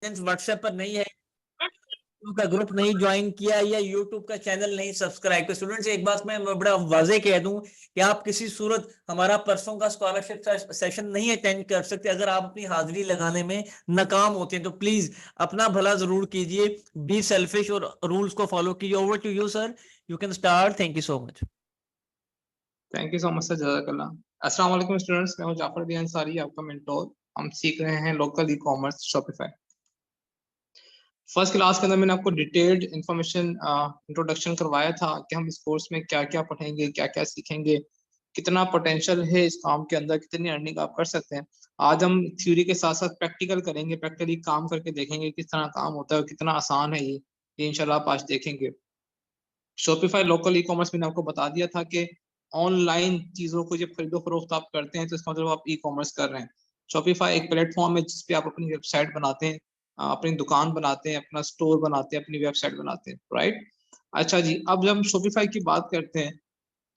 WhatsApp पर नहीं है, का ग्रुप नहीं ज्वाइन किया या यूट्यूब का चैनल नहीं सब्सक्राइब किया। स्टूडेंट्स एक बात मैं बड़ा वाजे कह दूं कि आप किसी सूरत हमारा परसों का स्कॉलरशिप सेशन नहीं अटेंड कर सकते अगर आप अपनी हाजिरी लगाने में नाकाम होते हैं। तो प्लीज अपना भला जरूर कीजिए, बी सेल्फिश और रूल्स को फॉलो कीजिए। Over to you sir, you can start. Thank you so much. Thank you so much sir, जज़ाकल्लाह। अस्सलाम वालेकुम स्टूडेंट्स, मैं हूं जाफर दी अंसारी, आपका मेंटोर। हम सीख रहे हैं local e commerce Shopify. First class के अंदर मैंने आपको डिटेल्ड इंफॉर्मेशन इंट्रोडक्शन करवाया था कि हम इस कोर्स में क्या क्या पढ़ेंगे, क्या क्या सीखेंगे, कितना पोटेंशियल है इस काम के अंदर, कितनी अर्निंग आप कर सकते हैं। आज हम थ्योरी के साथ साथ प्रैक्टिकल करेंगे, प्रैक्टिकली काम करके देखेंगे किस तरह काम होता है और कितना आसान है ये इंशाल्लाह आप आज देखेंगे। शॉपिफाई लोकल ई कॉमर्स मैंने आपको बता दिया था कि ऑनलाइन चीजों को जब खरीदो फरोख्त आप करते हैं तो इसका मतलब आप ई कॉमर्स कर रहे हैं। शॉपिफाई एक प्लेटफॉर्म है जिसपे आप अपनी वेबसाइट बनाते हैं, अपनी दुकान बनाते हैं, अपना स्टोर बनाते हैं, अपनी वेबसाइट बनाते हैं, राइट। अच्छा जी, अब जब हम शॉपिफाई की बात करते हैं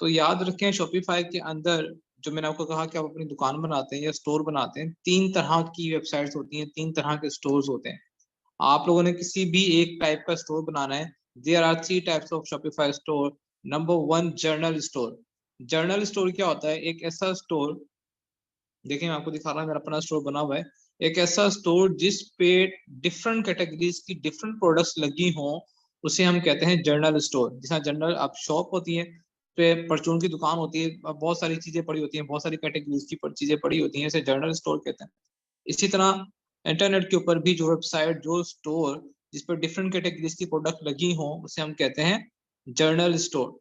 तो याद रखें शॉपिफाई के अंदर जो मैंने आपको कहा कि आप अपनी दुकान बनाते हैं या स्टोर बनाते हैं, 3 तरह की वेबसाइट्स होती हैं, 3 तरह के स्टोर्स होते हैं। आप लोगों ने किसी भी एक टाइप का स्टोर बनाना है, there are 3 types of Shopify store. Number 1, general store. General store क्या होता है? एक ऐसा स्टोर, देखिए मैं आपको दिखा रहा हूँ, मेरा अपना स्टोर बना हुआ है। एक ऐसा स्टोर जिस पे डिफरेंट कैटेगरीज की डिफरेंट प्रोडक्ट्स लगी हों, उसे हम कहते हैं जर्नल स्टोर। जैसा जनरल आप शॉप होती है, पे परचून की दुकान होती है, बहुत सारी चीजें पड़ी होती हैं, बहुत सारी कैटेगरीज की चीजें पड़ी होती हैं, इसे जर्नल स्टोर कहते हैं। इसी तरह इंटरनेट के ऊपर भी जो वेबसाइट, जो स्टोर जिस पर डिफरेंट कैटेगरीज की प्रोडक्ट लगी हो, उसे हम कहते हैं जर्नल स्टोर।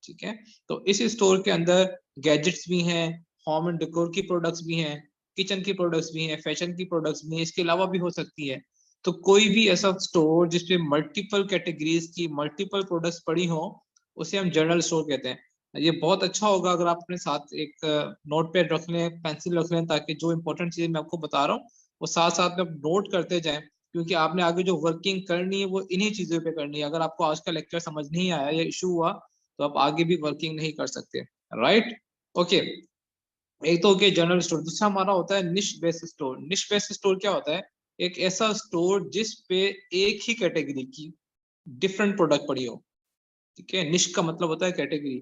ठीक है, तो इस स्टोर के अंदर गैजेट्स भी हैं, होम एंड डेकोर की प्रोडक्ट्स भी हैं, किचन की प्रोडक्ट्स भी हैं, फैशन की प्रोडक्ट्स भी हैं, इसके अलावा भी हो सकती है। तो कोई भी ऐसा स्टोर जिसपे मल्टीपल कैटेगरीज की मल्टीपल प्रोडक्ट्स पड़ी हो, उसे हम जर्नल स्टोर कहते हैं। ये बहुत अच्छा होगा अगर आप अपने साथ एक नोट पैड रख लें, पेंसिल रख लें, ताकि जो इंपॉर्टेंट चीजें मैं आपको बता रहा हूँ वो साथ साथ में नोट करते जाएं, क्योंकि आपने आगे जो वर्किंग करनी है वो इन्हीं चीजों पे करनी है। अगर आपको आज का लेक्चर समझ नहीं आया या इशू हुआ तो आप आगे भी वर्किंग नहीं कर सकते, राइट। ओके, एक तो ओके जर्नल स्टोर। दूसरा हमारा होता है निश बेस्ड स्टोर। निश बेस्ड स्टोर क्या होता है? एक ऐसा स्टोर जिस पे एक ही कैटेगरी की डिफरेंट प्रोडक्ट पड़ी हो। ठीक है, निश का मतलब होता है कैटेगरी।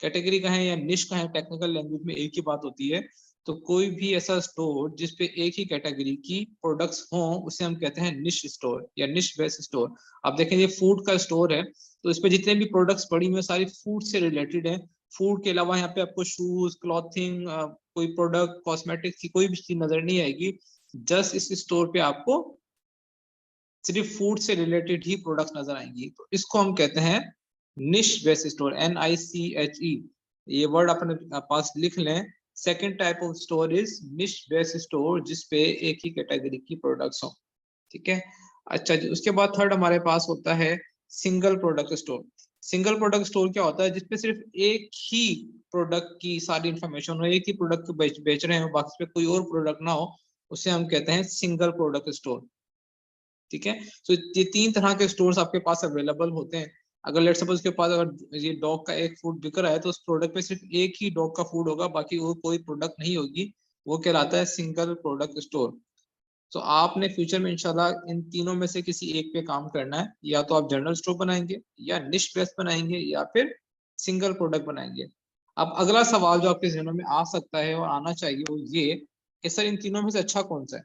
कैटेगरी का है या निश का है, टेक्निकल लैंग्वेज में एक ही बात होती है। तो कोई भी ऐसा स्टोर जिस पे एक ही कैटेगरी की प्रोडक्ट्स हों, उसे हम कहते हैं निश स्टोर या निश बेस्ड स्टोर। अब देखें ये फूड का स्टोर है, तो इस पे जितने भी प्रोडक्ट्स पड़ी हुई सारी फूड से रिलेटेड है। फूड के अलावा यहाँ पे आपको शूज, क्लॉथिंग, कोई प्रोडक्ट, कॉस्मेटिक्स की कोई भी चीज नजर नहीं आएगी। जस्ट इस स्टोर पे आपको सिर्फ फूड से रिलेटेड ही प्रोडक्ट्स नजर आएंगी, तो इसको हम कहते हैं निश बेस्ड स्टोर, NICHE। ये वर्ड अपने पास लिख लें। Second type of store is निश बेस्ड स्टोर, जिसपे एक ही कैटेगरी की प्रोडक्ट्स हो। ठीक है, अच्छा जी, उसके बाद थर्ड हमारे पास होता है single product store. Single product store क्या होता है? जिसपे सिर्फ एक ही प्रोडक्ट की सारी इंफॉर्मेशन हो, एक ही प्रोडक्ट को बेच रहे हो, बाकी पे कोई और प्रोडक्ट ना हो, उसे हम कहते हैं सिंगल प्रोडक्ट स्टोर। ठीक है, तो ये 3 तरह के स्टोर्स आपके पास अवेलेबल होते हैं। अगर लेट सपोज के पास अगर ये डॉग का एक फूड बिक रहा है, तो उस प्रोडक्ट पे सिर्फ एक ही डॉग का फूड होगा, बाकी वो कोई प्रोडक्ट नहीं होगी, वो कहलाता है सिंगल प्रोडक्ट स्टोर। तो आपने फ्यूचर में इंशाल्लाह इन तीनों में से किसी एक पे काम करना है, या तो आप जनरल स्टोर बनाएंगे, या निश बेस्ड बनाएंगे, या फिर सिंगल प्रोडक्ट बनाएंगे। अब अगला सवाल जो आपके जहनों में आ सकता है और आना चाहिए वो ये कि सर इन तीनों में से अच्छा कौन सा है,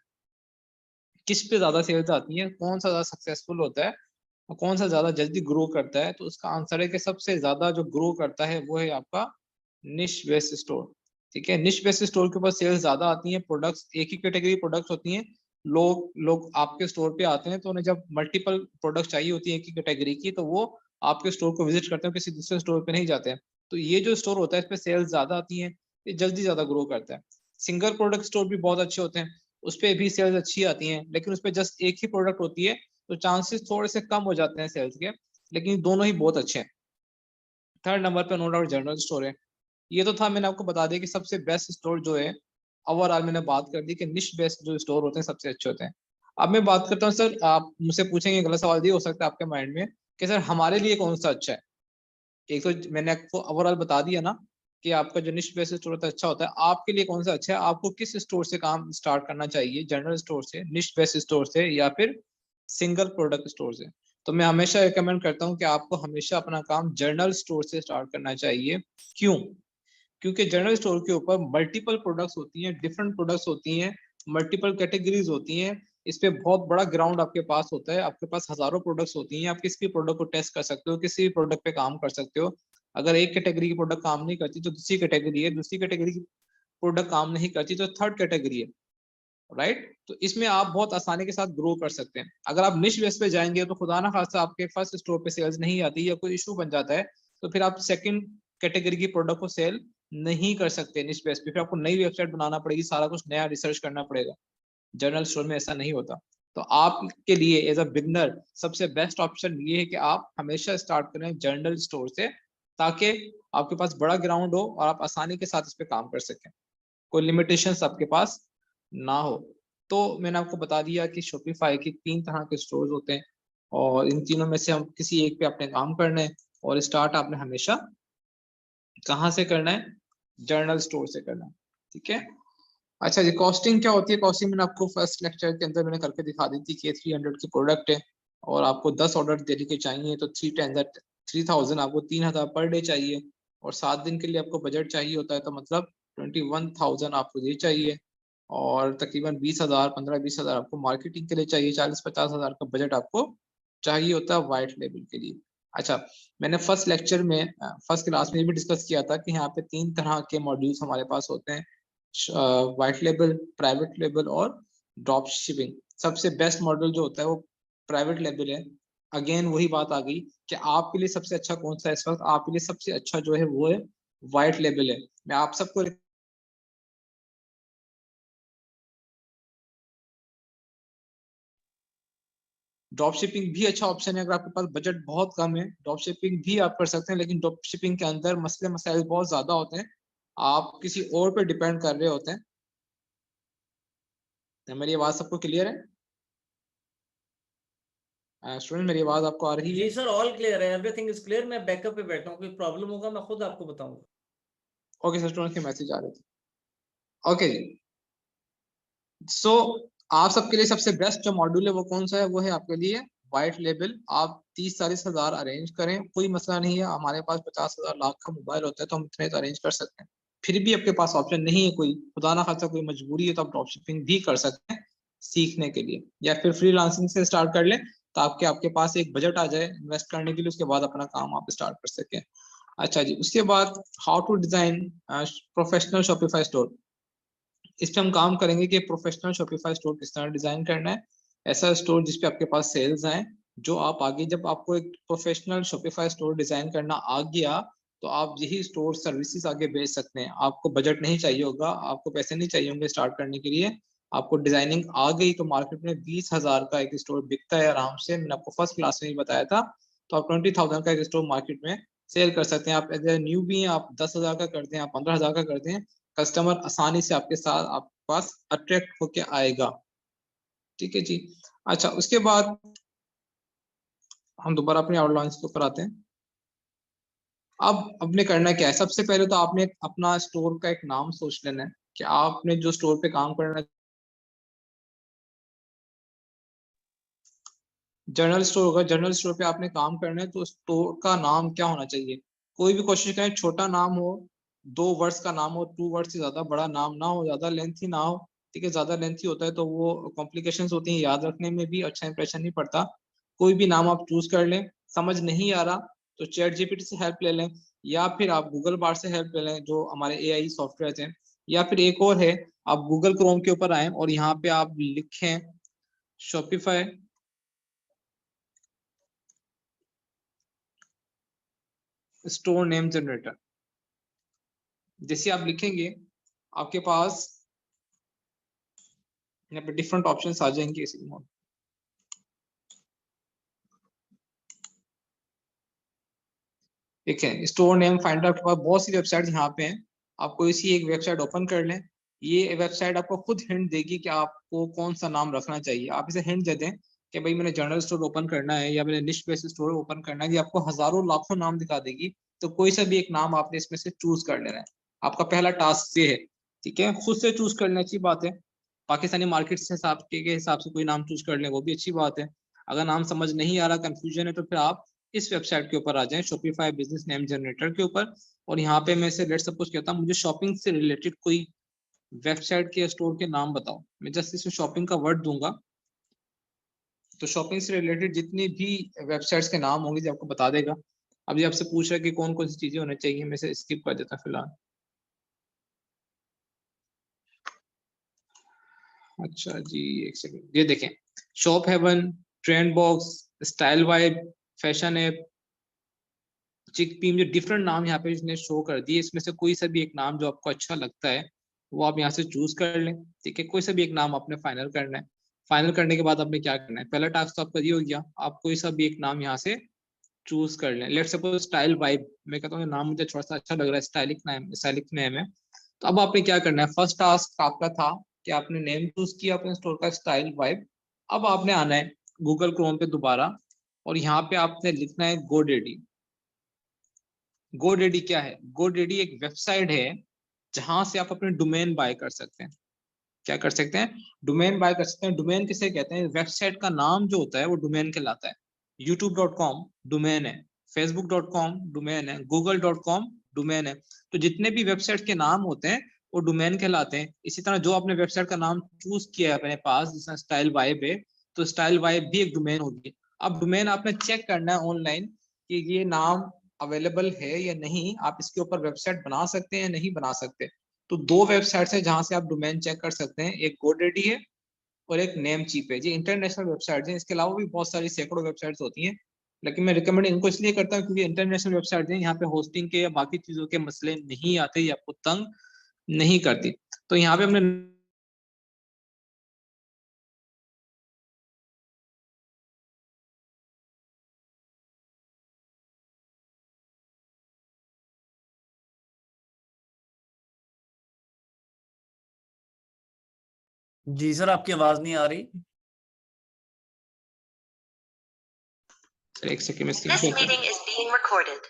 किस पे ज्यादा सेल्स आती है, कौन सा ज्यादा सक्सेसफुल होता है और कौन सा ज्यादा जल्दी ग्रो करता है? तो उसका आंसर है कि सबसे ज्यादा जो ग्रो करता है वो है आपका निश बेस्ड स्टोर। ठीक है, निश बेस्ड स्टोर के ऊपर सेल्स ज्यादा आती हैं, प्रोडक्ट्स एक ही कैटेगरी प्रोडक्ट्स होती हैं। लोग आपके स्टोर पे आते हैं, तो उन्हें जब मल्टीपल प्रोडक्ट चाहिए होती है एक ही कैटेगरी की, तो वो आपके स्टोर को विजिट करते हैं, किसी दूसरे स्टोर पे नहीं जाते हैं। तो ये जो स्टोर होता है इस पे सेल्स ज्यादा आती हैं, ये जल्दी ज्यादा ग्रो करता है। सिंगल प्रोडक्ट स्टोर भी बहुत अच्छे होते हैं, उस पर भी सेल्स अच्छी आती हैं, लेकिन उस पर जस्ट एक ही प्रोडक्ट होती है, तो चांसेस थोड़े से कम हो जाते हैं सेल्स के, लेकिन दोनों ही बहुत अच्छे हैं। थर्ड नंबर पे नो डाउट जनरल स्टोर है। ये तो था, मैंने आपको बता दिया कि सबसे बेस्ट स्टोर जो है, ओवरऑल मैंने बात कर दी कि निश बेस्ड जो स्टोर होते हैं सबसे अच्छे होते हैं। अब मैं बात करता हूँ सर, आप मुझसे पूछेंगे, गलत सवाल ये हो सकता है आपके माइंड में कि सर हमारे लिए कौन सा अच्छा है। एक तो मैंने आपको ओवरऑल बता दिया ना कि आपका जो निश बेस्ड स्टोर होता है अच्छा होता है, आपके लिए कौन सा अच्छा है? आपको किस स्टोर से काम स्टार्ट करना चाहिए, जनरल स्टोर से, निश बेस्ड स्टोर से, या फिर सिंगल प्रोडक्ट स्टोर से। तो मैं हमेशा रिकमेंड करता हूँ कि आपको हमेशा अपना काम जनरल स्टोर से स्टार्ट करना चाहिए। क्यों? क्योंकि जनरल स्टोर के ऊपर मल्टीपल प्रोडक्ट्स होती हैं, डिफरेंट प्रोडक्ट्स होती हैं, मल्टीपल कैटेगरीज होती हैं। इस पे बहुत बड़ा ग्राउंड आपके पास होता है, आपके पास हजारों प्रोडक्ट्स होती हैं, आप किसी भी प्रोडक्ट को टेस्ट कर सकते हो, किसी भी प्रोडक्ट पे काम कर सकते हो। अगर एक कैटेगरी की प्रोडक्ट काम नहीं करती तो दूसरी कैटेगरी है, दूसरी कैटेगरी की प्रोडक्ट काम नहीं करती तो थर्ड कैटेगरी है, राइट? तो इसमें आप बहुत आसानी के साथ ग्रो कर सकते हैं। अगर आप निश बेस पे जाएंगे तो खुदा ना खास्ता आपके फर्स्ट स्टोर पे सेल्स नहीं आती या कोई इशू बन जाता है, तो फिर आप सेकंड कैटेगरी की प्रोडक्ट को सेल नहीं कर सकते निश बेस पे, फिर आपको नई वेबसाइट बनाना पड़ेगी, सारा कुछ नया रिसर्च करना पड़ेगा। जनरल स्टोर में ऐसा नहीं होता। तो आपके लिए एज अ बिगनर सबसे बेस्ट ऑप्शन ये है कि आप हमेशा स्टार्ट करें जनरल स्टोर से, ताकि आपके पास बड़ा ग्राउंड हो और आप आसानी के साथ इस पे काम कर सकें, कोई लिमिटेशंस आपके पास ना हो। तो मैंने आपको बता दिया कि शॉपिफाई की 3 तरह के स्टोर्स होते हैं और इन तीनों में से हम किसी एक पे अपने काम करना है, और स्टार्ट आपने हमेशा कहाँ से करना है? जर्नल स्टोर से करना है, ठीक है। अच्छा जी, कॉस्टिंग क्या होती है? कॉस्टिंग मैंने आपको फर्स्ट लेक्चर के अंदर मैंने करके दिखा दी थी कि 300 की प्रोडक्ट है और आपको 10 ऑर्डर देने के चाहिए, तो 3000 आपको 3000 पर डे चाहिए, और 7 दिन के लिए आपको बजट चाहिए होता है, तो मतलब 21,000 आपको ये चाहिए, और तकरीबन 20,000 15-20,000 आपको मार्केटिंग के लिए चाहिए, 40-50,000 का बजट आपको चाहिए होता है वाइट लेबल के लिए। अच्छा, मैंने फर्स्ट लेक्चर में फर्स्ट क्लास में भी डिस्कस किया था कि यहाँ पे 3 तरह के मॉड्यूल्स हमारे पास होते हैं, वाइट लेबल, प्राइवेट लेबल और ड्रॉप शिपिंग। सबसे बेस्ट मॉडल जो होता है वो प्राइवेट लेबल है। अगेन वही बात आ गई कि आपके लिए सबसे अच्छा कौन सा है इस वक्त? आपके लिए सबसे अच्छा जो है वो है वाइट लेबल है। मैं आप सबको ड्रॉप शिपिंग भी अच्छा ऑप्शन है। अगर आपके पास बजट बहुत कम है, ड्रॉप शिपिंग भी आप कर सकते हैं, लेकिन ड्रॉप शिपिंग के अंदर मसले मसाइल बहुत ज्यादा होते हैं, आप किसी और पे डिपेंड कर रहे होते हैं। तो मेरी आवाज सबको क्लियर है? स्टूडेंट, मेरी आवाज आपको आ रही है? जी सर, ऑल क्लियर है, एवरीथिंग इज क्लियर। मैं बैकअप पे बैठा हूँ, कोई प्रॉब्लम होगा मैं खुद आपको बताऊंगा। ओके सर, स्टूडेंट के मैसेज आ रहे थे। ओके जी, सो आप सबके लिए सबसे बेस्ट जो मॉड्यूल है वो कौन सा है? वो है आपके लिए वाइट लेबल। आप 30-40 हजार अरेंज करें, कोई मसला नहीं है। हमारे पास 50,000 लाख का मोबाइल होता है तो हम इतने तो अरेंज कर सकते हैं। फिर भी आपके पास ऑप्शन नहीं है, कोई खुदा ना खासा कोई मजबूरी है, तो आप ड्रॉप शिपिंग भी कर सकते हैं सीखने के लिए, या फिर फ्रीलांसिंग से स्टार्ट कर लें तो आपके आपके पास एक बजट आ जाए इन्वेस्ट करने के लिए, उसके बाद अपना काम आप स्टार्ट कर सकें। अच्छा जी, उसके बाद how to design professional Shopify store. इस पे हम काम करेंगे कि प्रोफेशनल शॉपिफाई स्टोर किस तरह डिजाइन करना है। ऐसा स्टोर जिसपे आपके पास सेल्स आए, जो आप आगे जब आपको एक प्रोफेशनल शॉपिफाई स्टोर डिजाइन करना आ गया तो आप यही स्टोर सर्विसेज आगे बेच सकते हैं। आपको बजट नहीं चाहिए होगा, आपको पैसे नहीं चाहिए होंगे स्टार्ट करने के लिए। आपको डिजाइनिंग आ गई तो मार्केट में 20,000 का एक स्टोर बिकता है आराम से, मैंने आपको फर्स्ट क्लास में ही बताया था। तो आप 20,000 का एक स्टोर मार्केट में सेल कर सकते हैं। आप अगर न्यू भी हैं, आप 10,000 का करते हैं, आप 15,000 का करते हैं, कस्टमर आसानी से आपके साथ आपके पास अट्रैक्ट होके आएगा, ठीक है जी। अच्छा, उसके बाद हम दोबारा अपने आउटलाइंस को कराते हैं। अब आपने करना क्या है? सबसे पहले तो आपने अपना स्टोर का एक नाम सोच लेना है कि आपने जो स्टोर पे काम करना है, जनरल स्टोर होगा, जनरल स्टोर पे आपने काम करना है तो स्टोर का नाम क्या होना चाहिए? कोई भी कोशिश करें छोटा नाम हो, 2 वर्ड्स का नाम हो, 2 वर्ड से ज्यादा बड़ा नाम ना हो, ज्यादा लेंथी ना हो, ठीक है। ज्यादा लेंथी होता है तो वो कॉम्प्लिकेशंस होती हैं, याद रखने में भी अच्छा इंप्रेशन नहीं पड़ता। कोई भी नाम आप चूज कर लें। समझ नहीं आ रहा तो चैट जीपीटी से हेल्प ले लें, या फिर आप गूगल बार से हेल्प ले लें, जो हमारे एआई सॉफ्टवेयर हैं। या फिर एक और है, आप गूगल क्रोम के ऊपर आए और यहाँ पे आप लिखें शॉपिफाई स्टोर नेम जनरेटर। जैसे आप लिखेंगे आपके पास यहाँ पे डिफरेंट ऑप्शंस आ जाएंगे इसी में। ठीक है, स्टोर नेम फाइंडर आपके पास बहुत सी वेबसाइट यहाँ पे हैं, आपको इसी एक वेबसाइट ओपन कर लें। ये वेबसाइट आपको खुद हिंट देगी कि आपको कौन सा नाम रखना चाहिए। आप इसे हिंट दे दें कि भाई मैंने जनरल स्टोर ओपन करना है या मैंने निश बेस्ड स्टोर ओपन करना है, ये आपको हजारों लाखों नाम दिखा देगी। तो कोई सा भी एक नाम आपने इसमें से चूज कर लेना है। आपका पहला टास्क ये है, ठीक है। खुद से चूज करना अच्छी बात है, पाकिस्तानी मार्केट से हिसाब के हिसाब से कोई नाम चूज कर लें वो भी अच्छी बात है। अगर नाम समझ नहीं आ रहा, कंफ्यूजन है, तो फिर आप इस वेबसाइट के ऊपर आ जाएं, शॉपिफाई बिजनेस नेम जनरेटर के ऊपर। और यहाँ पे मैं से लेट सपोज कहता हूँ मुझे शॉपिंग से रिलेटेड कोई वेबसाइट के स्टोर के नाम बताओ। मैं जस्ट इसमें शॉपिंग का वर्ड दूंगा, तो शॉपिंग से रिलेटेड जितनी भी वेबसाइट्स के नाम होंगे जो आपको बता देगा। अब ये आपसे पूछ रहा है कि कौन कौन सी चीजें होनी चाहिए, मैं से स्किप कर देता हूँ फिलहाल। अच्छा जी, एक सेकंड, ये देखें, Shop Haven, Trend Box, Style Vibe, Fashion App, Chickpea, जो डिफरेंट नाम यहाँ पे इसने शो कर दिए, इसमें से कोई सा भी एक नाम जो आपको अच्छा लगता है वो आप यहाँ से चूज कर लें। ठीक है, कोई सा भी एक नाम आपने फाइनल करना है। फाइनल करने के बाद आपने क्या करना है, पहला टास्क तो आपका ये हो गया, आप कोई सा भी एक नाम यहाँ से चूज कर लें। लेट्स सपोज स्टाइल वाइब, मैं कहता हूँ नाम मुझे थोड़ा सा अच्छा लग रहा है, स्टाइलिक नेम है। तो अब आपने क्या करना है, फर्स्ट टास्क आपका था कि आपने नेम चूज किया अपने स्टोर का, स्टाइल वाइब। अब आपने आना है गूगल क्रोम पे दोबारा, और यहाँ पे आपने लिखना है गोडेडी। गोडेडी क्या है, गोडेडी एक वेबसाइट है जहां से आप अपने डोमेन बाय कर सकते हैं। क्या कर सकते हैं, डोमेन बाय कर सकते हैं। डोमेन किसे कहते हैं, वेबसाइट का नाम जो होता है वो डोमेन कहलाता है। youtube.com डोमेन है, facebook.com डोमेन है, google.com डोमेन है। तो जितने भी वेबसाइट के नाम होते हैं वो डोमेन कहलाते हैं। इसी तरह जो आपने वेबसाइट का नाम चूज किया है अपने पास, जैसे स्टाइल वाइब है, तो स्टाइल वाइब भी एक डोमेन होगी। अब डोमेन आपने चेक करना है ऑनलाइन कि ये नाम अवेलेबल है या नहीं, आप इसके ऊपर वेबसाइट बना सकते हैं या नहीं बना सकते। तो दो वेबसाइट्स है जहां से आप डोमेन चेक कर सकते हैं, एक गोडेडी है और एक नेम चीप है। ये इंटरनेशनल वेबसाइट्स हैं, इसके अलावा भी बहुत सारी सैकड़ों वेबसाइट्स होती हैं, लेकिन मैं रिकमेंड इनको इसलिए करता हूँ क्योंकि इंटरनेशनल वेबसाइट्स हैं, यहाँ पे होस्टिंग के या बाकी चीजों के मसले नहीं आते, ये आपको तंग नहीं करती। तो यहाँ पे हमने जी सर, आपकी आवाज नहीं आ रही। एक सेकंड में This meeting is being recorded.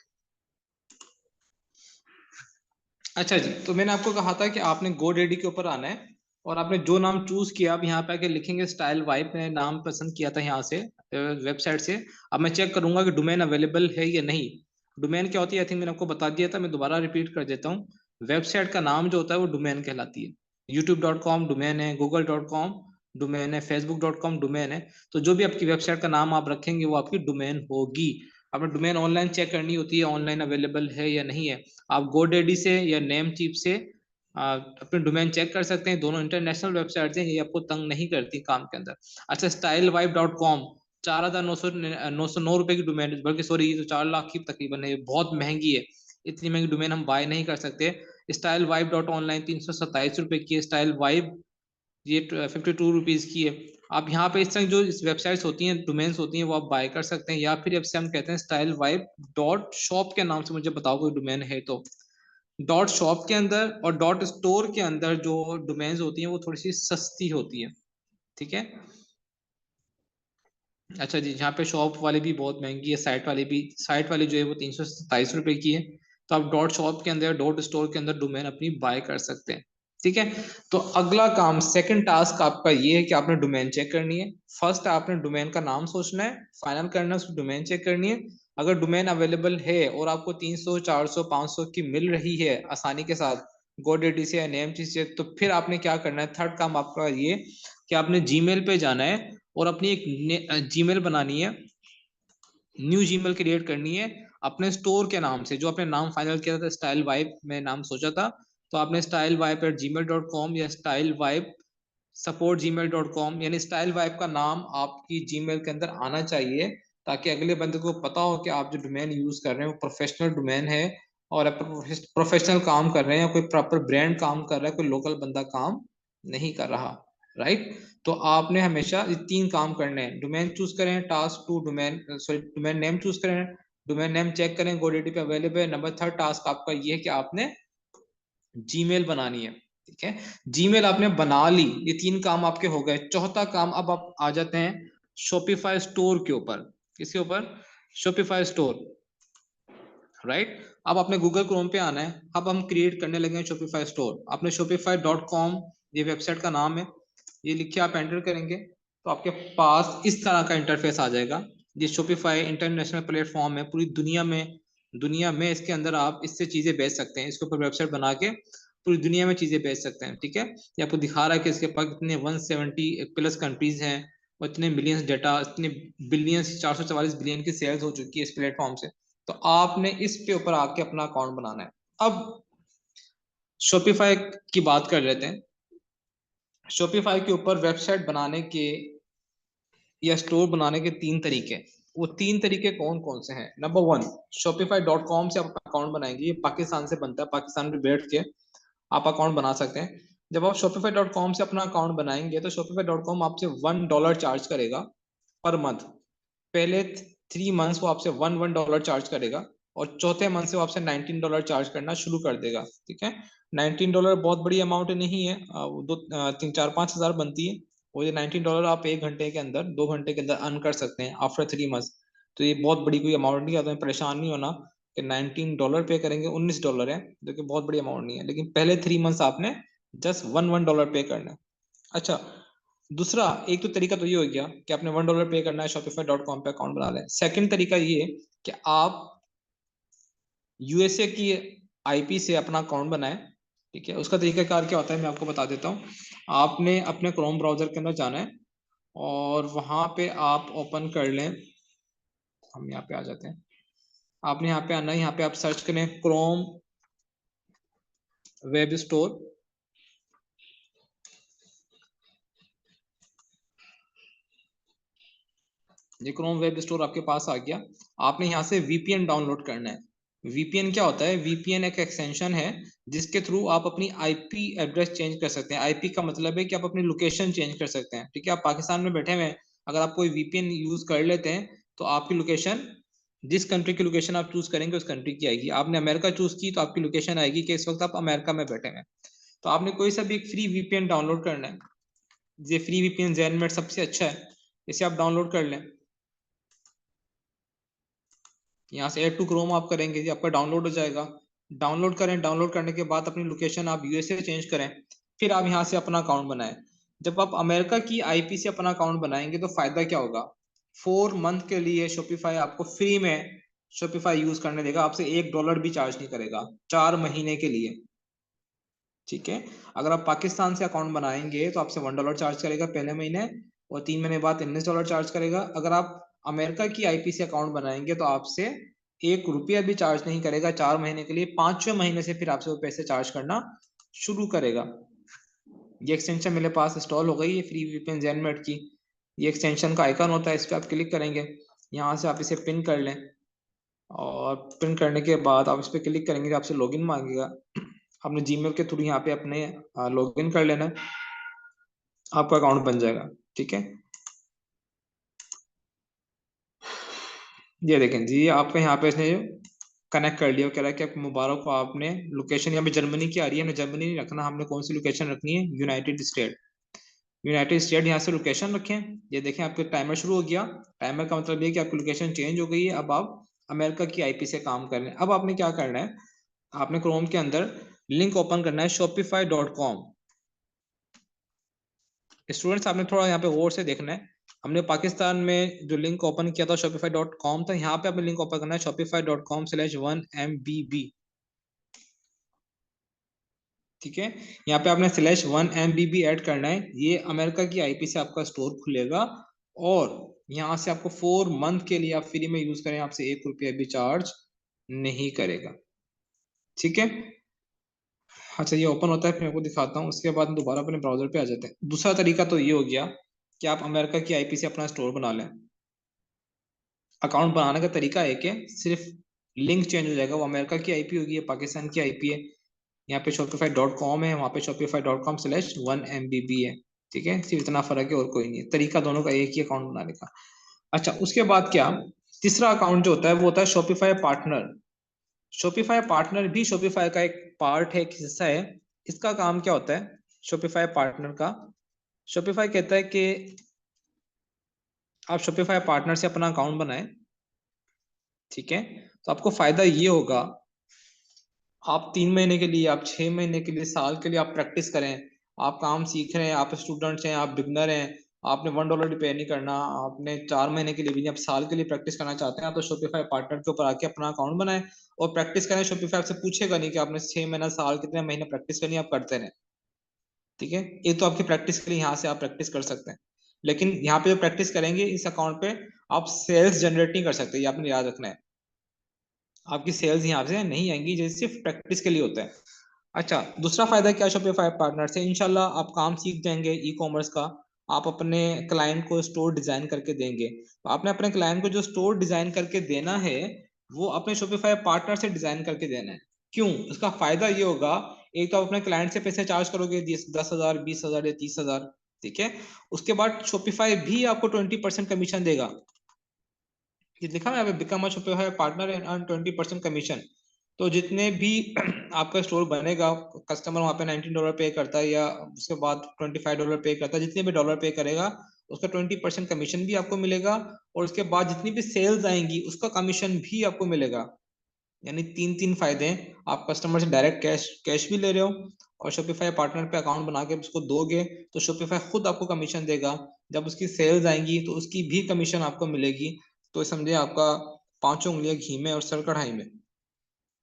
अच्छा जी, तो मैंने आपको कहा था कि आपने गोडेडी के ऊपर आना है और आपने जो नाम चूज किया, आप यहाँ पे आके लिखेंगे स्टाइल वाइब। मैंने नाम पसंद किया था यहाँ से वेबसाइट से। अब मैं चेक करूंगा कि डोमेन अवेलेबल है या नहीं। डोमेन क्या होती है, आई थिंक मैंने आपको बता दिया था, मैं दोबारा रिपीट कर देता हूँ। वेबसाइट का नाम जो होता है वो डोमेन कहलाती है। youtube.com डोमेन है, google.com डोमेन है, facebook.com डोमेन है। तो जो भी आपकी वेबसाइट का नाम आप रखेंगे वो आपकी डोमेन होगी। आपने डोमेन ऑनलाइन चेक करनी होती है, ऑनलाइन अवेलेबल है या नहीं है। आप गोडेडी से या नेम चीप से अपने डोमेन चेक कर सकते हैं। दोनों इंटरनेशनल वेबसाइट्स हैं, ये आपको तंग नहीं करती काम के अंदर। अच्छा, stylewide.com 4,909 रुपए की डोमेन, बल्कि सॉरी ये तो 4 लाख की तकरीबन है, बहुत महंगी है। इतनी महंगी डोमेन हम बाय नहीं कर सकते। स्टाइल वाइब डॉट ऑनलाइन 327 रुपए की है। स्टाइल वाइब ये 52 रुपीज की है। आप यहाँ पे इस तरह जो इस वेबसाइट्स होती हैं, डोमेन्स होती हैं, वो आप बाय कर सकते हैं। या फिर अब से हम कहते हैं स्टाइल वाइब डॉट शॉप के नाम से मुझे बताओ कोई डोमेन है तो। डॉट शॉप के अंदर और डॉट स्टोर के अंदर जो डोमेन्स होती हैं वो थोड़ी सी सस्ती होती है। ठीक है, अच्छा जी, यहाँ पे शॉप वाली भी बहुत महंगी है, साइट वाली भी। साइट वाली जो है वो 327 रुपए की है। तो आप डॉट शॉप के अंदर, डॉट स्टोर के अंदर डोमेन अपनी बाय कर सकते हैं। ठीक है, तो अगला काम, सेकंड टास्क आपका ये है कि आपने डोमेन चेक करनी है। फर्स्ट आपने डोमेन का नाम सोचना है, फाइनल करना है, उसकी डोमेन चेक करनी है। अगर डोमेन अवेलेबल है और आपको 300, 400, 500 की मिल रही है आसानी के साथ गोडेडी से या नेमचीज से, तो फिर आपने क्या करना है, थर्ड काम आपका ये कि आपने जीमेल पे जाना है और अपनी एक जीमेल बनानी है, न्यू जीमेल क्रिएट करनी है अपने स्टोर के नाम से, जो आपने नाम फाइनल किया था, स्टाइल वाइब में नाम सोचा था। तो आपने स्टाइल वाइब एट gmail.com या स्टाइल वाइब सपोर्ट gmail.com, यानी स्टाइल वाइब का नाम आपकी जीमेल के अंदर आना चाहिए, ताकि अगले बंदे को पता हो कि आप जो डोमेन यूज कर रहे हैं वो प्रोफेशनल डोमेन है और आप प्रोफेशनल काम कर रहे हैं, कोई प्रॉपर ब्रांड काम कर रहा है, कोई लोकल बंदा काम नहीं कर रहा। राइट, तो आपने हमेशा ये 3 काम करने हैं, डोमेन चूज करें, task 2 domain, sorry domain name choose करें, डोमेन नेम चेक करें गोडेडी पे अवेलेबल है। नंबर थर्ड टास्क आपका ये है कि आपने जीमेल बनानी है। ठीक है, जीमेल आपने बना ली, ये 3 काम आपके हो गए। चौथा काम, अब आप आ जाते हैं शॉपिफाई स्टोर के ऊपर। किसके ऊपर, शॉपिफाई स्टोर। राइट, अब आपने गूगल क्रोम पे आना है। अब हम क्रिएट करने लगे हैं शॉपिफाई स्टोर। आपने shopify.com, ये वेबसाइट का नाम है, ये लिखिए, आप एंटर करेंगे। तो आपके पास इस तरह का इंटरफेस आ जाएगा। ये शॉपिफाई इंटरनेशनल प्लेटफॉर्म है, पूरी दुनिया में इसके अंदर आप इससे चीजें बेच सकते हैं। इसके ऊपर वेबसाइट बना के पूरी दुनिया में चीजें बेच सकते हैं। ठीक है, ये आपको दिखा रहा है कि इसके पास कितने 170 प्लस कंट्रीज हैं और इतने मिलियंस डाटा, इतने बिलियंस, 444 बिलियन की सेल्स हो चुकी है इस प्लेटफॉर्म से। तो आपने इस पे ऊपर आके अपना अकाउंट बनाना है। अब शॉपिफाई की बात कर लेते हैं। शॉपिफाई के ऊपर वेबसाइट बनाने के या स्टोर बनाने के 3 तरीके। वो 3 तरीके कौन कौन से हैं? नंबर 1, shopify.com से आप अकाउंट बनाएंगे। ये पाकिस्तान से बनता है, पाकिस्तान में बैठ के आप अकाउंट बना सकते हैं। जब आप shopify.com से अपना अकाउंट बनाएंगे तो shopify.com आपसे $1 चार्ज करेगा पर मंथ। पहले 3 मंथ्स वो आपसे $1 चार्ज करेगा और चौथे मंथ से वो आपसे $19 चार्ज करना शुरू कर देगा। ठीक है, $19 बहुत बड़ी अमाउंट नहीं है, 3, 4, 5 हज़ार बनती है। और ये $19 आप 1 घंटे के अंदर, 2 घंटे के अंदर अर्न कर सकते हैं आफ्टर 3 मंथ्स। तो ये बहुत बड़ी कोई अमाउंट नहीं है, तो परेशान नहीं होना कि $19 पे करेंगे, $19 है, जो कि बहुत बड़ी अमाउंट नहीं है। लेकिन पहले 3 मंथ्स आपने जस्ट $1 पे करना है। अच्छा, दूसरा एक तो तरीका तो ये हो गया कि आपने $1 पे करना है, shopify.com पे अकाउंट बना लें। सेकंड तरीका ये कि आप यूएसए की आईपी से अपना अकाउंट बनाएं। ठीक है, उसका तरीकाकार क्या होता है मैं आपको बता देता हूँ। आपने अपने क्रोम ब्राउजर के अंदर जाना है और वहां पे आप ओपन कर लें। हम यहाँ पे आ जाते हैं। आपने यहाँ पे आना है, यहाँ पे आप सर्च करें क्रोम वेब स्टोर। ये क्रोम वेब स्टोर आपके पास आ गया। आपने यहाँ से वीपीएन डाउनलोड करना है। वीपीएन क्या होता है? वीपीएन एक एक्सटेंशन है जिसके थ्रू आप अपनी आईपी एड्रेस चेंज कर सकते हैं। आईपी का मतलब है कि आप अपनी लोकेशन चेंज कर सकते हैं। ठीक है, आप पाकिस्तान में बैठे हुए हैं, अगर आप कोई वीपीएन यूज कर लेते हैं तो आपकी लोकेशन, जिस कंट्री की लोकेशन आप चूज करेंगे उस कंट्री की आएगी। आपने अमेरिका चूज की तो आपकी लोकेशन आएगी कि इस वक्त आप अमेरिका में बैठे हैं। तो आपने कोई सा भी एक फ्री वीपीएन डाउनलोड करना है। ये फ्री वीपीएन ज़ेनमेट सबसे अच्छा है, इसे आप डाउनलोड कर लें। यहाँ से ऐड टू क्रोम आप करेंगे, ये आपका डाउनलोड हो जाएगा। डाउनलोड करें, डाउनलोड करने के बाद अपनी लोकेशन आप यूएसए चेंज करें, फिर आप यहाँ से अपना अकाउंट बनाएं। जब आप अमेरिका की आईपी से अपना अकाउंट बनाएंगे तो फायदा क्या होगा? 4 मंथ के लिए शॉपिफाई आपको फ्री में शॉपिफाई यूज करने देगा, आपसे $1 भी चार्ज नहीं करेगा 4 महीने के लिए। ठीक है, अगर आप पाकिस्तान से अकाउंट बनाएंगे तो आपसे $1 चार्ज करेगा पहले महीने और 3 महीने बाद $19 चार्ज करेगा। अगर आप अमेरिका की आईपी से अकाउंट बनाएंगे तो आपसे $1 भी चार्ज नहीं करेगा 4 महीने के लिए। 5वें महीने से फिर आपसे वो पैसे चार्ज करना शुरू करेगा। ये एक्सटेंशन मेरे पास इंस्टॉल हो गई है फ्री वीपीएन ज़ेनमेट की। ये एक्सटेंशन का आइकन होता है, इस पर आप क्लिक करेंगे, यहाँ से आप इसे पिन कर लें और पिन करने के बाद आप इस पर क्लिक करेंगे तो आपसे लॉगिन मांगेगा। आपने जीमेल के थ्रू यहाँ पे अपने लॉगिन कर लेना है, आपका अकाउंट बन जाएगा। ठीक है, ये देखें जी, आपका यहाँ पे इसने कनेक्ट कर लिया। कह रहा है कि आप मुबारक को, आपने लोकेशन यहाँ पे जर्मनी की आ रही है, हमने जर्मनी नहीं रखना, हमने कौन सी लोकेशन रखनी है? United state. यूनाइटेड स्टेट यहाँ से लोकेशन रखें। ये देखें आपके टाइमर शुरू हो गया। टाइमर का मतलब ये कि आपकी लोकेशन चेंज हो गई है, अब आप अमेरिका की आईपी से काम कर रहे हैं। अब आपने क्या करना है? आपने क्रोम के अंदर लिंक ओपन करना है shopify.com। स्टूडेंट्स आपने थोड़ा यहाँ पे गौर से देखना है। हमने पाकिस्तान में जो लिंक ओपन किया था shopify.com था, यहाँ पे आपने लिंक ओपन करना है shopify.com/1MBB। ठीक है, यहाँ पे आपने /1MBB ऐड करना है। ये अमेरिका की आईपी से आपका स्टोर खुलेगा और यहाँ से आपको 4 मंथ के लिए आप फ्री में यूज करें, आपसे $1 भी चार्ज नहीं करेगा। ठीक है, अच्छा ये ओपन होता है, फिर मैं आपको दिखाता हूँ। उसके बाद हम दोबारा अपने ब्राउजर पे आ जाते हैं। दूसरा तरीका तो ये हो गया कि आप अमेरिका की आईपी से अपना स्टोर बना लें। अकाउंट बनाने का तरीका है कि सिर्फ लिंक चेंज हो जाएगा, वो अमेरिका की आईपी होगी, ये पाकिस्तान की आईपी है। यहाँ पे shopify.com है, वहाँ पे shopify.com/1MBB है। ठीक है, सिर्फ इतना फर्क है और कोई नहीं है। तरीका दोनों का एक ही, अकाउंट बनाने का। अच्छा, उसके बाद क्या, तीसरा अकाउंट जो होता है वो होता है शॉपिफाई पार्टनर। शॉपिफाई पार्टनर भी शॉपिफाई का एक पार्ट है, एक हिस्सा है। इसका काम क्या होता है शॉपिफाई पार्टनर का? शॉपिफाई कहता है कि आप शॉपिफाई पार्टनर से अपना अकाउंट बनाएं। ठीक है, तो आपको फायदा ये होगा, आप 3 महीने के लिए, आप 6 महीने के लिए, साल के लिए आप प्रैक्टिस करें। आप काम सीख रहे हैं, आप स्टूडेंट्स हैं, आप बिगनर हैं, आपने $1 पे नहीं करना, आपने 4 महीने के लिए भी नहीं, आप साल के लिए प्रैक्टिस करना चाहते हैं, आप तो शॉपिफाई पार्टनर के ऊपर आके अपना अकाउंट बनाए और प्रैक्टिस करें। शॉपिफाई आपसे पूछेगा नहीं कि आपने 6 महीना, साल, कितने महीने प्रैक्टिस करनी है, आप करते रहे। ठीक है, ये तो आपकी प्रैक्टिस के लिए यहाँ से आप प्रैक्टिस कर सकते हैं। लेकिन यहाँ पे जो प्रैक्टिस करेंगे इस अकाउंट पे, आप सेल्स जनरेट नहीं कर सकते, ये आपने याद रखना है। आपकी सेल्स यहाँ से नहीं आएंगी, जो सिर्फ प्रैक्टिस के लिए होता है। अच्छा, दूसरा फायदा क्या शॉपिफाई पार्टनर से, इंशाल्लाह आप काम सीख जाएंगे ई कॉमर्स का। आप अपने क्लाइंट को स्टोर डिजाइन करके देंगे, तो आपने अपने क्लाइंट को जो स्टोर डिजाइन करके देना है वो अपने शॉपिफाई पार्टनर से डिजाइन करके देना है। क्यों? उसका फायदा ये होगा, एक तो आप अपने क्लाइंट से पैसे चार्ज करोगे 10,000, 20,000 या 30,000। ठीक है, उसके बाद शॉपिफाई भी आपको 20% कमीशन देगा। ये लिखा है become a Shopify partner and earn 20% commission. तो जितने भी आपका स्टोर बनेगा, कस्टमर वहाँ पे $19 पे करता है या उसके बाद $25 पे करता है, जितने भी डॉलर पे करेगा उसका 20% कमीशन भी आपको मिलेगा, और उसके बाद जितनी भी सेल्स आएंगी उसका कमीशन भी आपको मिलेगा। यानी तीन तीन फायदे हैं। आप कस्टमर से डायरेक्ट कैश भी ले रहे हो, और शॉपिफाई पार्टनर पे अकाउंट बना के उसको दोगे तो शॉपिफाई खुद आपको कमीशन देगा। जब उसकी सेल्स आएंगी तो उसकी भी कमीशन आपको मिलेगी। तो समझे आपका पांचों उंगलियां घी में और सर कढ़ाई में,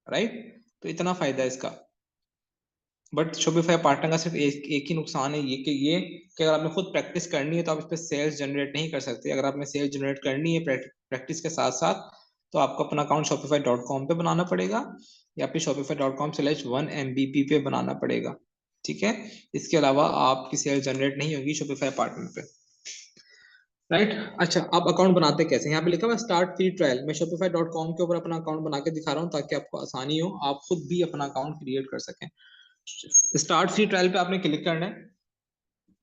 राइट? तो इतना फायदा है इसका। बट शॉपिफाई पार्टनर का सिर्फ एक ही नुकसान है, ये कि अगर आपने खुद प्रैक्टिस करनी है तो आप इस पर सेल्स जनरेट नहीं कर सकते। अगर आपने सेल्स जनरेट करनी है प्रैक्टिस के साथ साथ, तो आपको अपना अकाउंट shopify.com पे बनाना पड़ेगा, या फिर shopify.com/1mbp पे बनाना पड़ेगा। ठीक है, इसके अलावा आपकी सेल्स जनरेट नहीं होगी शॉपिफाई पार्टनर पे, राइट? अच्छा, आप अकाउंट बनाते कैसे? यहाँ पे लिखा हुआ स्टार्ट फ्री ट्रायल। मैं shopify.com के ऊपर अपना अकाउंट बना के दिखा रहा हूँ ताकि आपको आसानी हो, आप खुद भी अपना अकाउंट क्रिएट कर सकें। स्टार्ट फ्री ट्रायल पे आपने क्लिक करना है।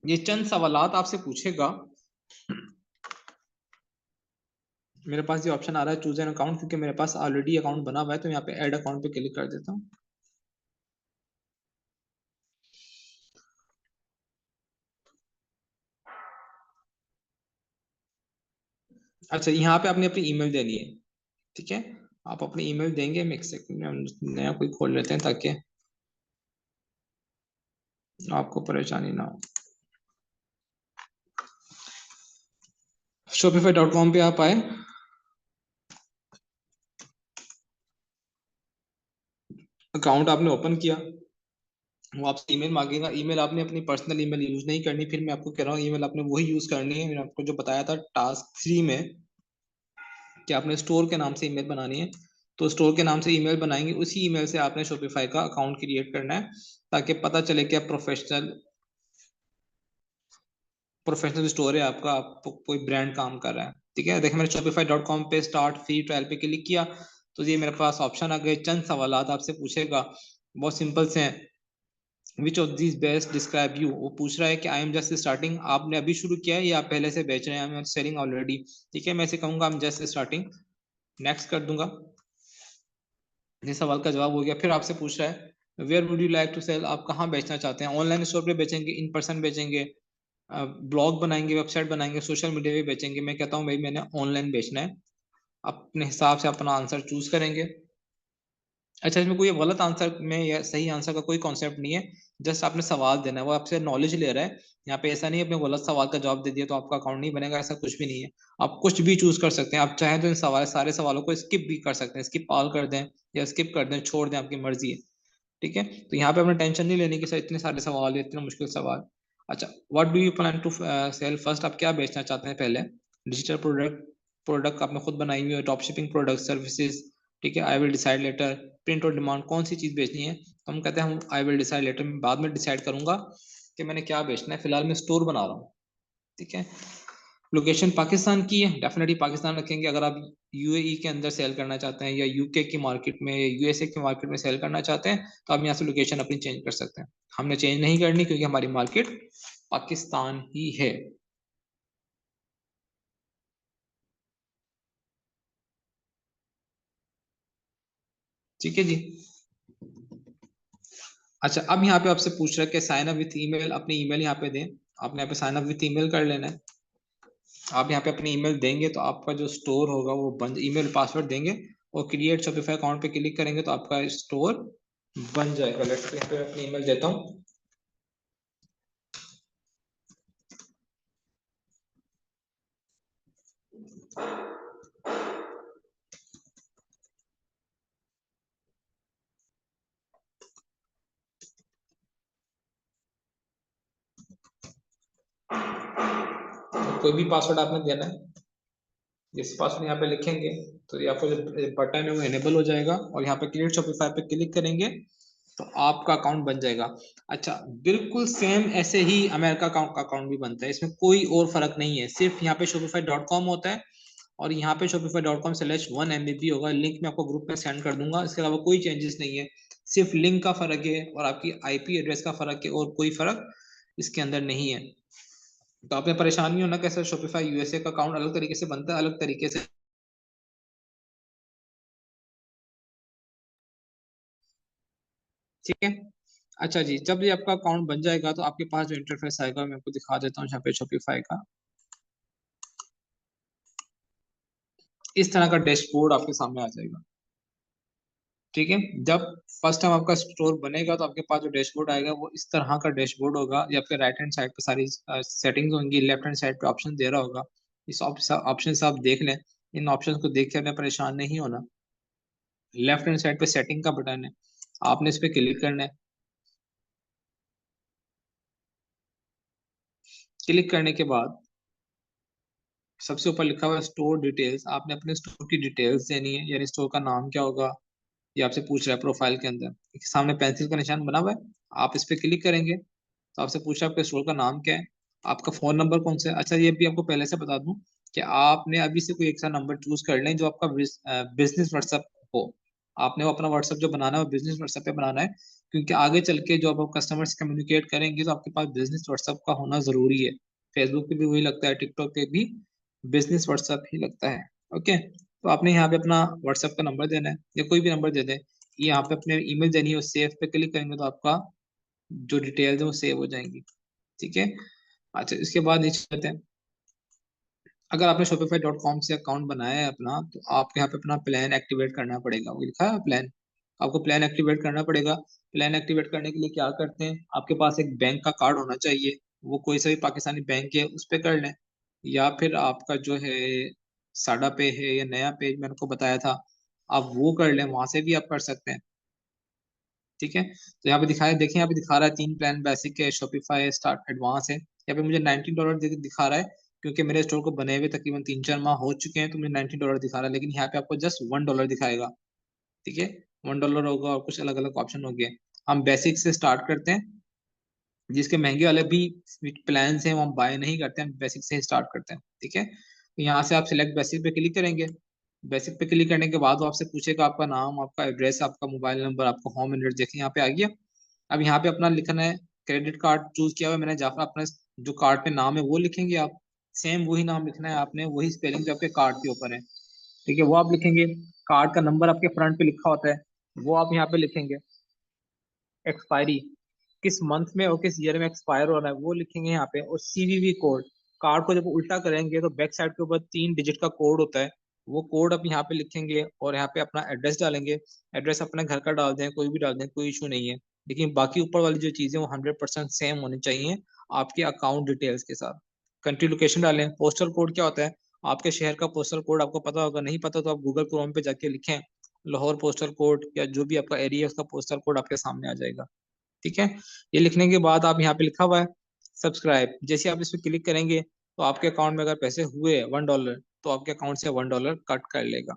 ये चंद सवालात आपसे पूछेगा। मेरे पास ये ऑप्शन आ रहा है चूज एन अकाउंट, क्योंकि मेरे पास ऑलरेडी अकाउंट बना हुआ है, तो यहाँ पे ऐड अकाउंट पे क्लिक कर देता हूँ। अच्छा, यहाँ पे आपने अपनी ईमेल देनी है। ठीक है, आप अपनी ईमेल देंगे। हम एक सेकंड में हम नया कोई खोल लेते हैं ताकि आपको परेशानी ना हो। shopify.com पे आप आए, अकाउंट आपने ओपन किया, वो आपसे ईमेल मांगेगा। ईमेल आपने अपनी पर्सनल ईमेल यूज नहीं करनी। फिर मैं आपको कह रहा हूँ ईमेल आपने वही यूज करनी है, मैंने आपको जो बताया था टास्क 3 में कि आपने स्टोर के नाम से ईमेल बनानी है। तो स्टोर के नाम से ईमेल बनाएंगे, उसी ईमेल से आपने शॉपिफाई का अकाउंट क्रिएट करना है, ताकि पता चले कि आप प्रोफेशनल स्टोर है आपका, आप कोई ब्रांड काम कर रहा है। ठीक है, देखिए मैंने shopify.com पे स्टार्ट फ्री ट्रायल पे क्लिक किया, तो ये मेरे पास ऑप्शन आ गए। चंद सवालात आपसे पूछेगा, बहुत सिंपल से हैं। Which of this best describe you, वो पूछ रहा है कि आई एम जस्ट स्टार्टिंग, आपने अभी शुरू किया है या आप पहले से बेच रहे हैं? I am selling already. ठीक है, मैं इसे कहूंगा I am just starting, next कर दूंगा। ये सवाल का जवाब हो गया। फिर आपसे पूछ रहा है where would you like to sell, आप कहाँ बेचना चाहते हैं? ऑनलाइन स्टोर पे बेचेंगे, इन पर्सन बेचेंगे, ब्लॉग बनाएंगे, वेबसाइट बनाएंगे, सोशल मीडिया पे बेचेंगे? मैं कहता हूँ भाई मैंने ऑनलाइन बेचना है। अपने हिसाब से अपना आंसर चूज करेंगे। अच्छा, इसमें कोई गलत आंसर में या सही आंसर का कोई कॉन्सेप्ट नहीं है, जस्ट आपने सवाल देना है, वो आपसे नॉलेज ले रहा है। यहाँ पे ऐसा नहीं है आपने गलत सवाल का जवाब दे दिया तो आपका अकाउंट नहीं बनेगा, ऐसा कुछ भी नहीं है। आप कुछ भी चूज कर सकते हैं। आप चाहें तो इन सारे सवालों को स्किप भी कर सकते हैं, स्किप ऑल कर दें या स्किप कर दें, छोड़ दें, आपकी मर्जी है। ठीक है, तो यहाँ पे अपने टेंशन नहीं लेने की सर, इतने सारे सवाल है, इतने मुश्किल सवाल। अच्छा, what do you plan to sell first, आप क्या बेचना चाहते हैं पहले? डिजिटल प्रोडक्ट आपने खुद बनाई हुई है, ड्रॉप शिपिंग प्रोडक्ट, सर्विसेज। ठीक है, I will decide letter, print और डिमांड, कौन सी चीज बेचनी है? तो हम कहते हैं हम आई विल डिसाइड लेटर में बाद में डिसाइड करूंगा कि मैंने क्या बेचना है, फिलहाल मैं स्टोर बना रहा हूँ। ठीक है, लोकेशन पाकिस्तान की है, डेफिनेटली पाकिस्तान रखेंगे। अगर आप यूएई के अंदर सेल करना चाहते हैं या यूके की मार्केट में या यूएसए की मार्केट में सेल करना चाहते हैं तो आप यहाँ से लोकेशन अपनी चेंज कर सकते हैं। हमने चेंज नहीं करनी क्योंकि हमारी मार्केट पाकिस्तान ही है। ठीक है जी। अच्छा, अब यहाँ पे आपसे पूछ रहा है कि साइन अप विथ ईमेल, अपनी ईमेल यहाँ पे दें। आपने यहाँ पे साइन अप विथ ईमेल कर लेना है। आप यहाँ पे अपनी ईमेल देंगे तो आपका जो स्टोर होगा वो बंद, ईमेल पासवर्ड देंगे और क्रिएट शॉपिफाई अकाउंट पे क्लिक करेंगे तो आपका स्टोर बन जाएगा। लेट्स यहाँ पे अपनी ईमेल देता हूँ। कोई भी पासवर्ड आपने देना है, जिस पासवर्ड यहाँ पे लिखेंगे तो ये आपको जो बटन है वो इनेबल हो जाएगा, और यहाँ पे क्रिएट शॉपिफाई पे क्लिक करेंगे तो आपका अकाउंट बन जाएगा। अच्छा, बिल्कुल सेम ऐसे ही अमेरिका का अकाउंट भी बनता है, इसमें कोई और फर्क नहीं है, सिर्फ यहाँ पे shopify.com होता है और यहाँ पे shopify.com/1MB होगा। लिंक मैं आपको ग्रुप में सेंड कर दूंगा, इसके अलावा कोई चेंजेस नहीं है, सिर्फ लिंक का फर्क है और आपकी IP एड्रेस का फर्क है, और कोई फर्क इसके अंदर नहीं है। तो आपने परेशान नहीं होना कैसे शॉपिफाई USA का अकाउंट अलग तरीके से बनता है, अलग तरीके से। ठीक है। अच्छा जी, जब ये आपका अकाउंट बन जाएगा तो आपके पास जो इंटरफेस आएगा मैं आपको दिखा देता हूँ यहाँ पे शॉपिफाई का। इस तरह का डैशबोर्ड आपके सामने आ जाएगा। ठीक है, जब फर्स्ट टाइम आपका स्टोर बनेगा तो आपके पास जो डैशबोर्ड आएगा वो इस तरह का डैशबोर्ड होगा। ये आपके राइट हैंड साइड पे सारी सेटिंग्स होंगी, लेफ्ट हैंड साइड पे ऑप्शन दे रहा होगा। इस ऑप्शन से आप देख लें, इन ऑप्शन को देख के हमें परेशान नहीं होना। लेफ्ट हैंड साइड पे सेटिंग का बटन है, आपने इस पे क्लिक करना है। क्लिक करने के बाद सबसे ऊपर लिखा हुआ है स्टोर डिटेल्स, आपने अपने स्टोर की डिटेल्स देनी है, यानी स्टोर का नाम क्या होगा ये आपसे पूछ रहा है। प्रोफाइल के अंदर एक सामने पेंसिल का निशान बना हुआ है, आप इस पे क्लिक करेंगे तो आपसे पूछ रहा है आपके स्टोर का नाम क्या है, आपका फोन नंबर कौन सा है। अच्छा, ये भी आपको पहले से बता दूं कि आपने अभी से कोई एक सा नंबर चूज कर लें जो आपका बिजनेस व्हाट्सएप हो। आपने वो अपना व्हाट्सएप जो बनाना है वो बिजनेस व्हाट्सएप पे बनाना है, क्योंकि आगे चल के जो आप कस्टमर से कम्युनिकेट करेंगे तो आपके पास बिजनेस व्हाट्सएप का होना जरूरी है। फेसबुक पे भी वही लगता है, टिकटॉक पे भी बिजनेस व्हाट्सएप ही लगता है। ओके, तो आपने यहाँ पे अपना व्हाट्सएप का नंबर देना है या कोई भी नंबर दे दें। ये यहाँ पे अपने ईमेल देनी है, सेव पे क्लिक करेंगे तो आपका जो डिटेल्स है वो सेव हो जाएंगी। ठीक है। अच्छा, इसके बाद नीचे आते हैं। अगर आपने shopify.com से अकाउंट बनाया है अपना, तो आपको यहाँ पे अपना प्लान एक्टिवेट करना पड़ेगा। वो लिखा है प्लान, आपको प्लान एक्टिवेट करना पड़ेगा। प्लान एक्टिवेट करने के लिए क्या करते हैं, आपके पास एक बैंक का कार्ड होना चाहिए, वो कोई सा भी पाकिस्तानी बैंक है उस पर कर लें, या फिर आपका जो है साडा पे है या नया पेज मैंने को बताया था, आप वो कर लें, वहां से भी आप कर सकते हैं। ठीक है, तो यहाँ पे दिखाया, देखिए यहाँ पे दिखा रहा है 3 प्लान बेसिक है, शॉपिफाई स्टार्ट एडवांस है। यहाँ पे मुझे $19 दिखा रहा है, क्योंकि मेरे स्टोर को बने हुए तकरीबन 3-4 माह हो चुके हैं, तो मुझे $19 दिखा रहा है, लेकिन यहाँ पे आपको जस्ट $1 दिखाएगा। ठीक है, $1 होगा और कुछ अलग अलग ऑप्शन हो गए। हम बेसिक से स्टार्ट करते हैं, जिसके महंगे वाले भी प्लान हैं वो हम बाय नहीं करते हैं, बेसिक से ही स्टार्ट करते हैं। ठीक है, तो यहाँ से आप सिलेक्ट बेसिक पे क्लिक करेंगे। बेसिक पे क्लिक करने के बाद वो आपसे पूछेगा आपका नाम, आपका एड्रेस, आपका मोबाइल नंबर, आपका होम एड्रेस। देखिए यहाँ पे आ गया। अब यहाँ पे अपना लिखना है, क्रेडिट कार्ड चूज किया हुआ है मैंने, जाफर अपना जो कार्ड पे नाम है वो लिखेंगे आप, सेम वही नाम लिखना है आपने, वही स्पेलिंग जो आपके कार्ड के ऊपर है। ठीक है, वो आप लिखेंगे। कार्ड का नंबर आपके फ्रंट पे लिखा होता है, वो आप यहाँ पे लिखेंगे। एक्सपायरी किस मंथ में और किस ईयर में एक्सपायर हो रहा है वो लिखेंगे यहाँ पे। और CVV कोड, कार्ड को जब उल्टा करेंगे तो बैक साइड के ऊपर 3 डिजिट का कोड होता है, वो कोड आप यहाँ पे लिखेंगे और यहाँ पे अपना एड्रेस डालेंगे। एड्रेस अपने घर का डाल दें, कोई भी डाल दें, कोई इशू नहीं है, लेकिन बाकी ऊपर वाली जो चीजें वो 100% सेम होनी चाहिए आपके अकाउंट डिटेल्स के साथ। कंट्री लोकेशन डालें। पोस्टल कोड क्या होता है, आपके शहर का पोस्टल कोड आपको पता होगा, नहीं पता तो आप गूगल क्रोम पे जाके लिखें लाहौर पोस्टल कोड, या जो भी आपका एरिया है उसका पोस्टल कोड आपके सामने आ जाएगा। ठीक है, ये लिखने के बाद आप यहाँ पे लिखा हुआ है सब्सक्राइब, जैसे आप इस पर क्लिक करेंगे तो आपके अकाउंट में अगर पैसे हुए $1 तो आपके अकाउंट से $1 कट कर लेगा।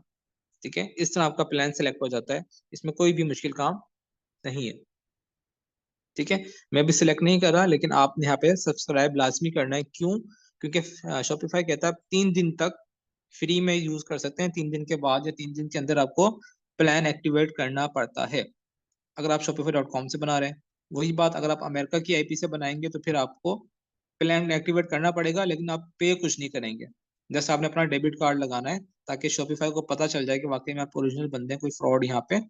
ठीक है, इस तरह आपका प्लान सेलेक्ट हो जाता है, इसमें कोई भी मुश्किल काम नहीं है। ठीक है, मैं भी सिलेक्ट नहीं कर रहा, लेकिन आपने यहाँ पे सब्सक्राइब लाजमी करना है। क्यों? क्योंकि शॉपिफाई कहता है 3 दिन तक फ्री में यूज कर सकते हैं, 3 दिन के बाद या 3 दिन के अंदर आपको प्लान एक्टिवेट करना पड़ता है, अगर आप shopify.com से बना रहे हैं। वही बात अगर आप अमेरिका की IP से बनाएंगे तो फिर आपको प्लान एक्टिवेट करना पड़ेगा, लेकिन आप पे कुछ नहीं करेंगे। जस्ट आपने अपना डेबिट कार्ड लगाना है, ताकि शॉपिफाई को पता चल जाए कि वाकई में आप ओरिजिनल बंदे हैं, कोई फ्रॉड यहाँ पे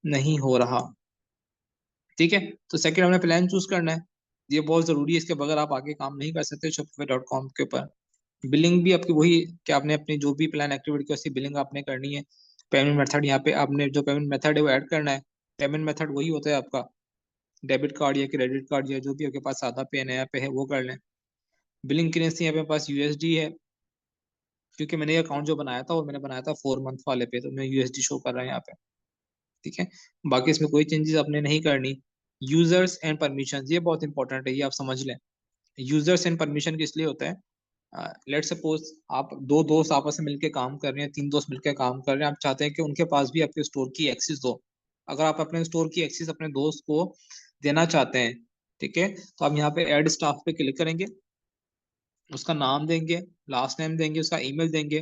नहीं हो रहा। ठीक है, तो सेकंड हमने प्लान चूज करना है, ये बहुत जरूरी है, इसके बगैर आप आगे काम नहीं कर सकते shopify.com के ऊपर। बिलिंग भी आपकी वही कि आपने अपनी जो भी प्लान एक्टिविटी की उसकी बिलिंग आपने करनी है। पेमेंट मेथड, यहाँ पे आपने जो पेमेंट मेथड है वो ऐड करना है। पेमेंट मेथड वही होता है आपका डेबिट कार्ड या क्रेडिट कार्ड, या जो भी आपके पास सादा पे नया पे है वो कर लें। बिलिंग करेंसी यहाँ पे पास USD है, क्योंकि मैंने ये अकाउंट जो बनाया था और मैंने बनाया था 4 मंथ वाले पे, तो मैं USD शो कर रहा है यहाँ पे, ठीक है। बाकी इसमें कोई चेंजेस आपने नहीं करनी। यूजर्स एंड परमिशन, ये बहुत इंपॉर्टेंट है, ये आप समझ लें। यूजर्स एंड परमिशन किस लिए होता है? लेट्स सपोज आप 2 दोस्त आपस में मिलकर काम कर रहे हैं, 3 दोस्त मिलकर काम कर रहे हैं, आप चाहते हैं कि उनके पास भी आपके स्टोर की एक्सेस दो। अगर आप अपने स्टोर की एक्सेस अपने दोस्त को देना चाहते हैं, ठीक है, तो आप यहाँ पे ऐड स्टाफ पे क्लिक करेंगे, उसका नाम देंगे, लास्ट नेम देंगे, उसका ईमेल देंगे,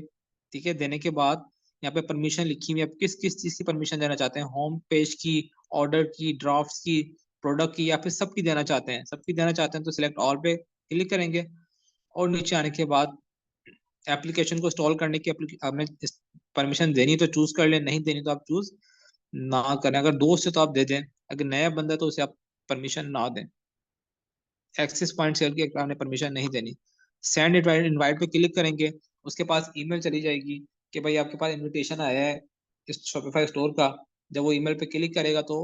ठीक है। देने के बाद यहाँ पे परमिशन लिखी हुई है, आप किस किस चीज की परमिशन देना चाहते हैं, होम पेज की, ऑर्डर की, ड्राफ्ट्स की, प्रोडक्ट की, या फिर सबकी देना चाहते हैं। सबकी देना चाहते हैं तो सिलेक्ट ऑल पे क्लिक करेंगे, और नीचे आने के बाद एप्लीकेशन को इंस्टॉल करने की आपने परमिशन देनी तो चूज कर ले, नहीं देनी तो आप चूज ना करें। अगर दोस्त है तो आप दे दें, अगर नया बंदा है तो उसे आप परमिशन ना दें। एक्सेस पॉइंट सेल की आपने परमिशन नहीं देनी। सेंड इनवाइट पे क्लिक करेंगे, उसके पास ईमेल चली जाएगी कि भाई आपके पास इनविटेशन आया है इस शॉपिफाई स्टोर का। जब वो ईमेल पे क्लिक करेगा तो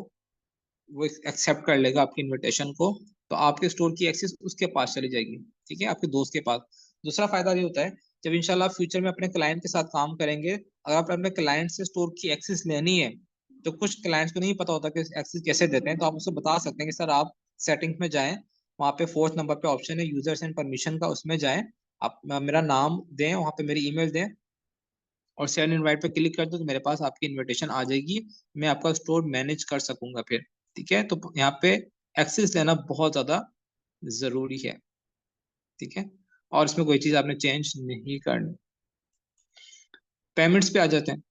वो एक्सेप्ट कर लेगा आपकी इनविटेशन को, तो आपके स्टोर की एक्सेस उसके पास चली जाएगी, ठीक है, आपके दोस्त के पास। दूसरा फायदा ये होता है, जब इंशाल्लाह फ्यूचर में अपने क्लाइंट के साथ काम करेंगे, अगर आप अपने क्लाइंट से स्टोर की एक्सेस लेनी है, तो कुछ क्लाइंट्स को नहीं पता होता कि एक्सेस कैसे देते हैं, तो आप उससे बता सकते हैं कि सर आप सेटिंग्स में जाएं, वहाँ पे 4th नंबर पे ऑप्शन है यूजर्स एंड परमिशन का, उसमें जाएं, आप मेरा नाम दें, वहाँ पे मेरी ईमेल दें, और सेंड इनवाइट पे क्लिक कर दो, तो मेरे पास आपकी इनविटेशन आ जाएगी, मैं आपका स्टोर मैनेज कर सकूंगा फिर, ठीक है। तो यहाँ पे एक्सेस लेना बहुत ज्यादा जरूरी है, ठीक है, और इसमें कोई चीज आपने चेंज नहीं करनी। पेमेंट्स पे आ जाते हैं।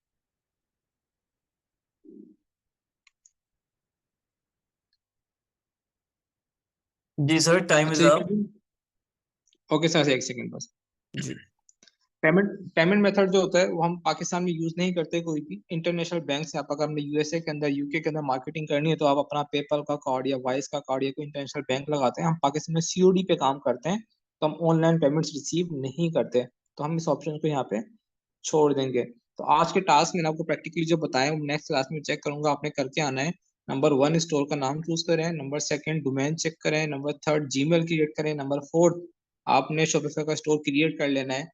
जी सर, टाइम इज अच्छा, अप। ओके सर, एक सेकंड बस। जी पेमेंट पेमेंट मेथड जो होता है वो हम पाकिस्तान में यूज नहीं करते, कोई भी इंटरनेशनल बैंक से। आप अगर हमने USA के अंदर, UK के अंदर मार्केटिंग करनी है, तो आप अपना पेपल का कार्ड या वाइस का कार्ड या कोई इंटरनेशनल बैंक लगाते हैं। हम पाकिस्तान में COD पे काम करते हैं, तो हम ऑनलाइन पेमेंट्स रिसीव नहीं करते, तो हम इस ऑप्शन को यहाँ पे छोड़ देंगे। तो आज के टास्क मैंने आपको प्रैक्टिकली जो बताया, वो नेक्स्ट क्लास में चेक करूंगा, आपने करके आना है। नंबर 1 स्टोर का नाम चूज करें, नंबर 2 डोमेन चेक करें, नंबर 3 जीमेल क्रिएट करें, नंबर 4 आपने शॉपिफाई का स्टोर क्रिएट कर लेना है।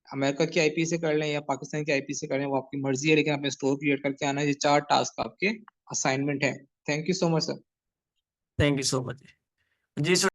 अमेरिका की IP से कर लें या पाकिस्तान की IP से करें, वो आपकी मर्जी है, लेकिन आपने स्टोर क्रिएट करके आना है। ये 4 टास्क आपके असाइनमेंट है। Thank you so much sir. Thank you so much. जी सर।